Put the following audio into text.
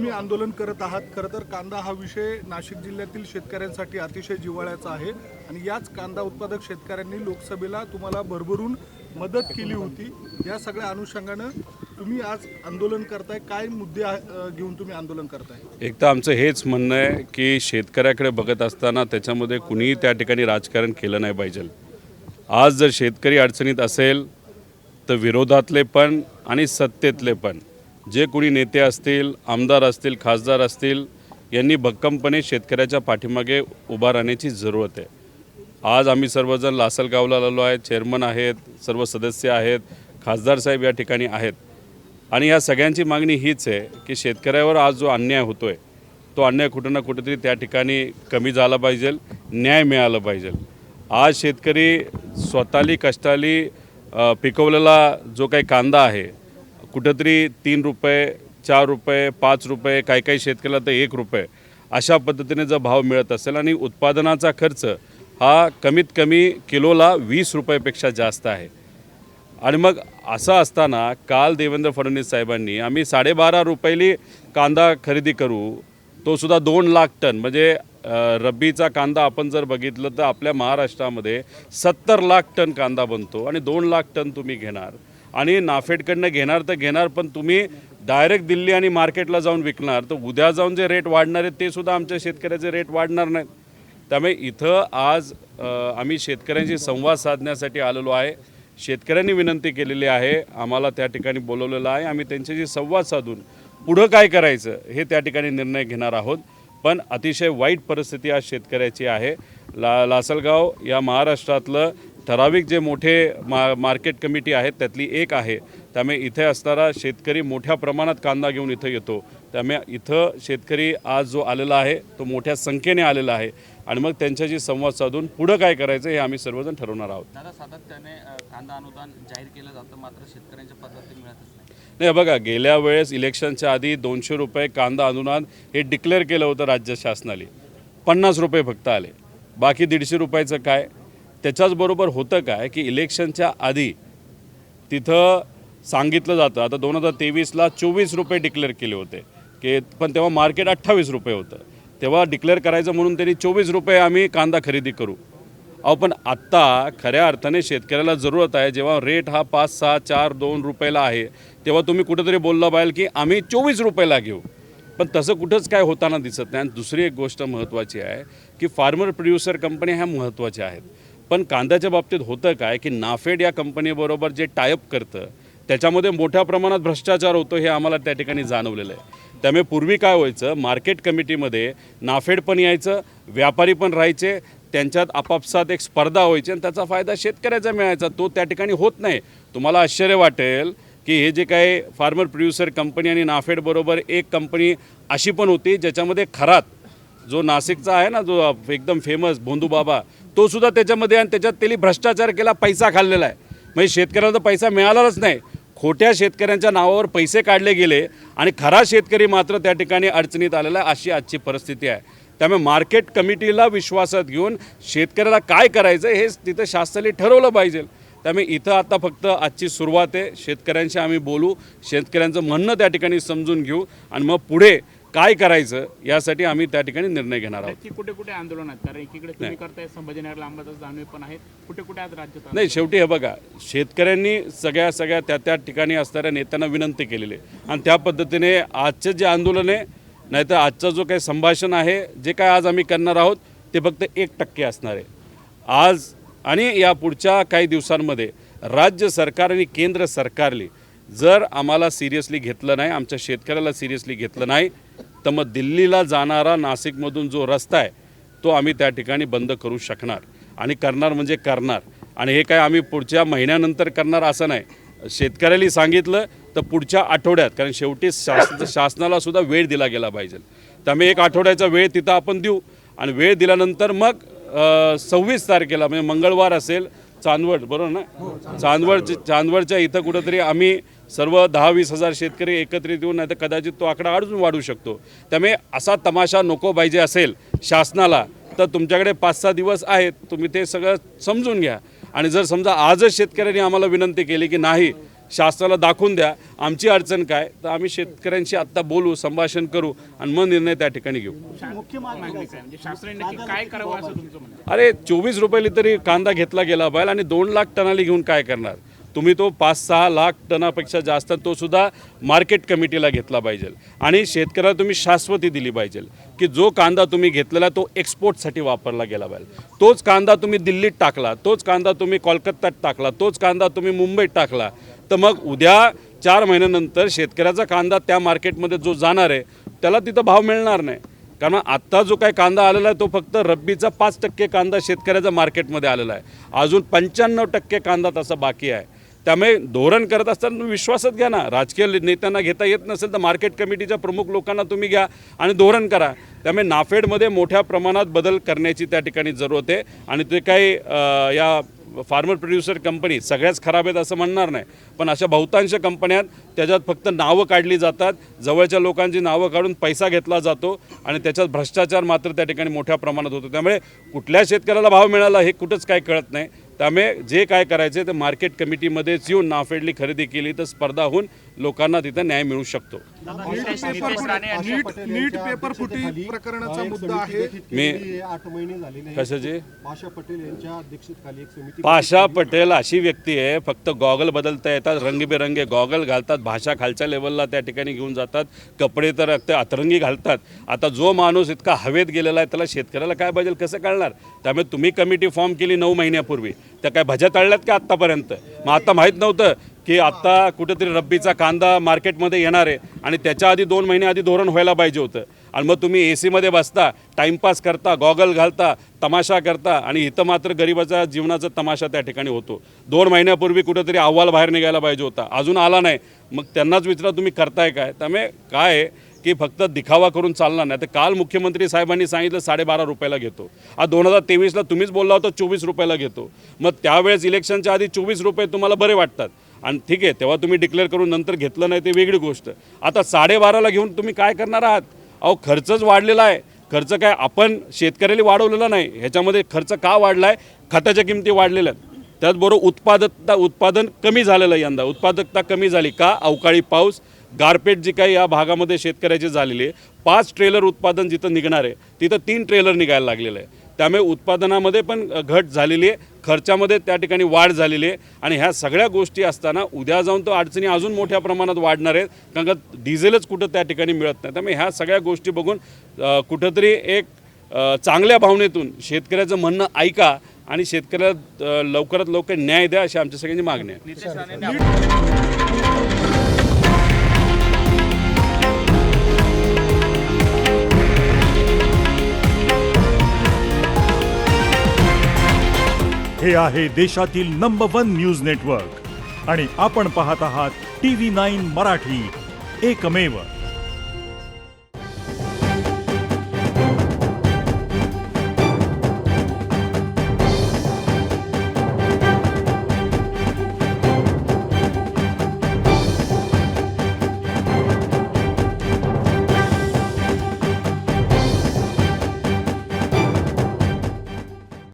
तुम्ही आंदोलन करत आहात। खरं तर कांदा हा विषय नाशिक जिल्ह्यातील शेतकऱ्यांसाठी अतिशय जिव्हाळ्याचा आहे आणि याच कांदा उत्पादक शेतकऱ्यांनी लोकसभेला तुम्हाला भरभरून मदत केली होती। या सगळ्या अनुषंगानं तुम्ही आज आंदोलन करताय, काय मुद्दे घेऊन तुम्ही आंदोलन करताय? एक तर आमचं हेच म्हणणं आहे की शेतकऱ्याकडे बघत असताना त्याच्यामध्ये कुणीही त्या ठिकाणी राजकारण केलं नाही पाहिजे। आज जर शेतकरी अडचणीत असेल तर विरोधातले पण आणि सत्तेतले पण जे कोणी नेते असतील, आमदार असतील, खासदार असतील, यांनी भक्कमपणे शेतकऱ्याच्या पाठीमागे उभा राहण्याची जरूरत आहे। आज आम्ही सर्वजण लासलगावला आलेलो आहे, चेअरमन आहेत, सर्व सदस्य आहेत, खासदार साहेब या ठिकाणी आहेत आणि या सगळ्यांची मागणी हीच आहे की शेतकऱ्यावर आज जो अन्याय होतो आहे तो अन्याय कुठं ना कुठेतरी त्या ठिकाणी कमी झाला पाहिजे, न्याय मिळाला पाहिजे। आज शेतकरी स्वतःली कष्टाली पिकवलेला जो काही कांदा आहे कुठंतरी 3 रुपये, 4 रुपये, 5 रुपये, काही शेतकऱ्याला तर 1 रुपये अशा पद्धतीने जर भाव मिळत असेल आणि उत्पादनाचा खर्च हा कमीत कमी किलोला 20 रुपयापेक्षा जास्त आहे आणि मग असं असताना काल देवेंद्र फडणवीस साहेबांनी आम्ही 12.5 रुपयाली कांदा खरेदी करू, तो सुद्धा 2 लाख टन, म्हणजे रब्बीचा कांदा आपण जर बघितलं तर आपल्या महाराष्ट्रामध्ये 70 लाख टन कांदा बनतो आणि 2 लाख टन तुम्ही घेणार आणि नाफेडकडनं घेणार तर घेणार, पण तुम्ही डायरेक्ट दिल्ली आणि मार्केटला जाऊन विकणार तर उद्या जाऊन जे रेट वाढणार आहेत ते सुद्धा आमच्या शेतकऱ्याचे रेट वाढणार नाहीत। त्यामुळे इथं आज आम्ही शेतकऱ्यांशी संवाद साधण्यासाठी आलेलो आहे। शेतकऱ्यांनी विनंती केलेली आहे, आम्हाला त्या ठिकाणी बोलवलेलं आहे, आम्ही त्यांच्याशी संवाद साधून पुढं काय करायचं हे त्या ठिकाणी निर्णय घेणार आहोत। पण अतिशय वाईट परिस्थिती आज शेतकऱ्याची आहे। लासलगाव या महाराष्ट्रातलं ठराविक जे मोठे मार्केट कमिटी आहेत त्यातली एक आहे। त्यामुळे इथे असणारा शेतकरी मोठ्या प्रमाणात कांदा घेऊन इथं येतो, त्यामुळे इथं शेतकरी आज जो आलेला आहे तो मोठ्या संख्येने आलेला आहे आणि मग त्यांच्याशी संवाद साधून पुढं काय करायचं हे आम्ही सर्वजण ठरवणार आहोत। दादा, सातत्याने कांदा अनुदान जाहीर केलं जातं मात्र शेतकऱ्यांच्या पद्धती मिळतच नाही। बघा, गेल्या वेळेस इलेक्शनच्या आधी 200 रुपये कांदा अनुदान हे डिक्लेअर केलं होतं राज्य शासनाने, 50 रुपये फक्त आले, बाकी 150 रुपयाचं काय। त्याच्याचबरोबर होतं काय की इलेक्शनच्या आधी तिथं सांगितलं जातं, आता 2023ला 24 रुपये डिक्लेअर केले होते की, पण तेव्हा मार्केट 28 रुपये होतं, तेव्हा डिक्लेअर करायचं म्हणून त्यांनी 24 रुपये आम्ही कांदा खरेदी करू। पण आत्ता खऱ्या अर्थाने शेतकऱ्याला जरूरत आहे, जेव्हा रेट हा 5, 6, 4, 2 रुपयाला आहे तेव्हा तुम्ही कुठेतरी बोलला पाहिजे की आम्ही 24 रुपयाला घेऊ, पण तसं कुठंच काय होताना दिसत नाही। आणि दुसरी एक गोष्ट महत्त्वाची आहे की फार्मर प्रोड्युसर कंपन्या ह्या महत्त्वाच्या आहेत, पण कांद्याच्या बाबतीत होतं काय की नाफेड या कंपनीबरोबर जे टायअप करतं त्याच्यामध्ये मोठ्या प्रमाणात भ्रष्टाचार होतो, हे आम्हाला त्या ठिकाणी जाणवलेलं आहे। त्यामुळे पूर्वी काय व्हायचं, मार्केट कमिटीमध्ये नाफेड पण यायचं, व्यापारी पण राहायचे, त्यांच्यात आपापसात एक स्पर्धा व्हायची आणि त्याचा फायदा शेतकऱ्याचा मिळायचा, तो त्या ठिकाणी होत नाही। तुम्हाला आश्चर्य वाटेल की हे जे काही फार्मर प्रोड्युसर कंपनी आणि नाफेडबरोबर एक कंपनी अशी पण होती ज्याच्यामध्ये खरात जो नाशिकचा आहे ना, जो एकदम फेमस भोंदूबाबा, तो सुद्धा त्याच्यामध्ये, आणि त्याच्यात त्यांनी भ्रष्टाचार केला, पैसा खाल्लेला आहे। म्हणजे शेतकऱ्याला तर पैसा मिळालाच नाही, खोट्या शेतकऱ्यांच्या नावावर पैसे काढले गेले आणि खरा शेतकरी मात्र त्या ठिकाणी अडचणीत आलेला आहे, अशी आजची परिस्थिती आहे। त्यामुळे मार्केट कमिटीला विश्वासात घेऊन शेतकऱ्याला काय करायचं हे तिथं शासनाने ठरवलं पाहिजे। त्यामुळे इथं आता फक्त आजची सुरुवात आहे, शेतकऱ्यांशी आम्ही बोलू, शेतकऱ्यांचं म्हणणं त्या ठिकाणी समजून घेऊ आणि मग पुढे काय करायचं यासाठी आम्ही त्या ठिकाणी निर्णय घेणार आहोत। कुठे कुठे आंदोलन आहेत, कारण एकीकडे तुम्ही करताय संभाजीनगरला अंबादास दानवे पण आहेत, कुठे कुठे आज राज्यात नाही। शेवटी हे बघा, शेतकऱ्यांनी सगळ्या त्या ठिकाणी असणाऱ्या नेत्यांना विनंती केलेली आहे आणि त्या पद्धतीने आजचं जे आंदोलन आहे, नाहीतर आजचं जो काही संभाषण आहे, जे काय आज आम्ही करणार आहोत ते फक्त 1% असणार आहे। आज आणि या पुढच्या काही दिवसांमध्ये राज्य सरकार आणि केंद्र सरकारने जर आम्हाला सिरियसली घेतलं नाही, आमच्या शेतकऱ्याला सिरियसली घेतलं नाही, तर मग दिल्लीला जाणारा नाशिकमधून जो रस्ता आहे तो आम्ही त्या ठिकाणी बंद करू शकणार आणि करणार म्हणजे करणार। आणि हे काय आम्ही पुढच्या महिन्यानंतर करणार असं नाही, शेतकऱ्याला सांगितलं तर पुढच्या आठवड्यात, कारण शेवटी शासनाला सुद्धा वेळ दिला गेला पाहिजे। त्यामुळे 1 आठवड्याचा वेळ तिथं आपण देऊ आणि वेळ दिल्यानंतर मग 26 तारखेला म्हणजे मंगळवार असेल, चांदवड, बरोबर ना, चांदवडच्या इथं कुठंतरी आम्ही सर्व 10-20 हजार शेतकरी एकत्रित येऊन, नाही तर कदाचित तो आकडा अजून वाढू शकतो। त्यामुळे असा तमाशा नको पाहिजे असेल शासनाला तर तुमच्याकडे 5-6 दिवस आहेत, तुम्ही ते सगळं समजून घ्या। आणि जर समजा आजच शेतकऱ्यांनी आम्हाला विनंती केली की नाही, शासनाला दाखवून द्या आमची अडचण काय, तर आम्ही शेतकऱ्यांशी आत्ता बोलू, संभाषण करू आणि मग निर्णय त्या ठिकाणी घेऊ. मागणी काय म्हणजे शासनाने नक्की काय करावं असं तुमचं म्हणणं आहे? अरे 24 रुपये तरी कांदा घेतला गेला पाहिजे आणि 2 लाख टनाली घेऊन काय करणार तुम्ही? तो 5-6 लाख टनापेक्षा जास्त तो सुद्धा मार्केट कमिटीला घेतला पाहिजे आणि शेतकऱ्याला तुम्ही शाश्वती दिली पाहिजे की जो कांदा तुम्ही घेतलेला तो एक्सपोर्टसाठी वापरला गेला पाहिजे. तोच कांदा तुम्ही दिल्लीत टाकला, तोच कांदा तुम्ही कोलकात्यात टाकला, तोच कांदा तुम्ही मुंबईत टाकला, तर मग उद्या 4 महिन्यानंतर शेतकऱ्याचा कांदा त्या मार्केटमध्ये जो जाणार आहे त्याला तिथं भाव मिळणार नाही. कारण आत्ता जो काही कांदा आलेला आहे तो फक्त रब्बीचा 5% कांदा शेतकऱ्याचा मार्केटमध्ये आलेला आहे. अजून 95% कांदा तसा बाकी आहे. त्यामुळे धोरण करत असताना तुम्ही विश्वासात घ्या ना. राजकीय नेत्यांना घेता येत नसेल तर मार्केट कमिटीच्या प्रमुख लोकांना तुम्ही घ्या आणि धोरण करा. त्यामुळे नाफेडमध्ये मोठ्या प्रमाणात बदल करण्याची त्या ठिकाणी जरूरत आहे आणि ते काही या फार्मर प्रोड्युसर कंपनी सगळ्याच खराब आहेत असं म्हणणार नाही, पण अशा बहुतांश कंपन्यात त्याच्यात फक्त नावं काढली जातात, जवळच्या लोकांची नावं काढून पैसा घेतला जातो आणि त्याच्यात भ्रष्टाचार मात्र त्या ठिकाणी मोठ्या प्रमाणात होतो. त्यामुळे कुठल्या शेतकऱ्याला भाव मिळाला हे कुठंच काय कळत नाही. त्यामुळे जे काय करायचे ते मार्केट कमिटीमध्येच येऊन नाफेडली खरेदी केली तर स्पर्धा होऊन लोकांना तिथं न्याय मिळू शकतो. नीट पेपर फुटी प्रकरणाचा मुद्दा आहे. मी 8 महिने झालेले आहेत. कशाचे? पाशा पटेल यांच्या अध्यक्षतेखाली एक समिती. पाशा पटेल अशी व्यक्ती आहे, फक्त गॉगल बदलता येतात, रंगीबेरंगी गॉगल घालतात, भाषा खालच्या लेवलला त्या ठिकाणी घेऊन जातात, कपडे तर ते अतरंगी घालतात. आता जो माणूस इतका हवेत गेलेला आहे त्याला शेतकऱ्याला काय पाहिजे कसं कळणार? त्यामुळे तुम्ही कमिटी फॉर्म केली 9 महिन्यापूर्वी, त्या काय भज्या तळल्यात का आत्तापर्यंत? मग आता माहीत नव्हतं की आत्ता कुठेतरी रब्बीचा कांदा मार्केटमध्ये येणार आहे आणि त्याच्या आधी 2 महिने आधी धोरण व्हायला पाहिजे होतं. आणि मग तुम्ही AC मध्ये बसता, टाईमपास करता, गॉगल घालता, तमाशा करता आणि इथं मात्र गरिबाचा जीवनाचा तमाशा त्या ठिकाणी होतो. 2 महिन्यापूर्वी कुठेतरी अहवाल बाहेर निघायला पाहिजे होता, अजून आला नाही. मग त्यांनाच विचारा तुम्ही करताय काय? त्यामुळे काय आहे की फक्त दिखावा करून चालणार नाही. तर काल मुख्यमंत्री साहेबांनी सांगितलं 12.5 रुपयाला घेतो. आज 2023ला तुम्हीच बोलला होता 24 रुपयाला घेतो. मग त्यावेळेस इलेक्शनच्या आधी 24 रुपये तुम्हाला बरे वाटतात आणि ठीक आहे तेव्हा तुम्ही डिक्लेअर करून नंतर घेतलं नाही ते वेगळी गोष्ट. आता 12.5ला घेऊन तुम्ही काय करणार आहात? अहो खर्चच वाढलेला आहे. खर्च काय आपण शेतकऱ्याला वाढवलेला नाही, ह्याच्यामध्ये खर्च का वाढला आहे? खताच्या किमती वाढलेल्या आहेत. त्याचबरोबर उत्पादन कमी झालेलं आहे. यंदा उत्पादकता कमी झाली का? अवकाळी पाऊस, गारपेट जी काही या भागामध्ये शेतकऱ्याची झालेली आहे. 5 ट्रेलर उत्पादन जिथं निघणार आहे तिथं 3 ट्रेलर निघायला लागलेलं आहे. त्यामुळे उत्पादनामध्ये पण घट झालेली आहे, खर्चामध्ये त्या ठिकाणी वाढ झालेली आहे आणि ह्या सगळ्या गोष्टी असताना उद्या जाऊन तो अडचणी अजून मोठ्या प्रमाणात वाढणार आहेत, कारण का डिझेलच कुठं त्या ठिकाणी मिळत नाही. त्यामुळे ह्या सगळ्या गोष्टी बघून कुठंतरी एक चांगल्या भावनेतून शेतकऱ्याचं म्हणणं ऐका आणि शेतकऱ्याला लवकरात लवकर न्याय द्या अशी आमच्या सगळ्यांची मागणी आहे. नितेश राणेंनी हे आहे देशातील नंबर 1 न्यूज नेटवर्क आणि आपण पाहत आहात TV9 मराठी, एकमेव.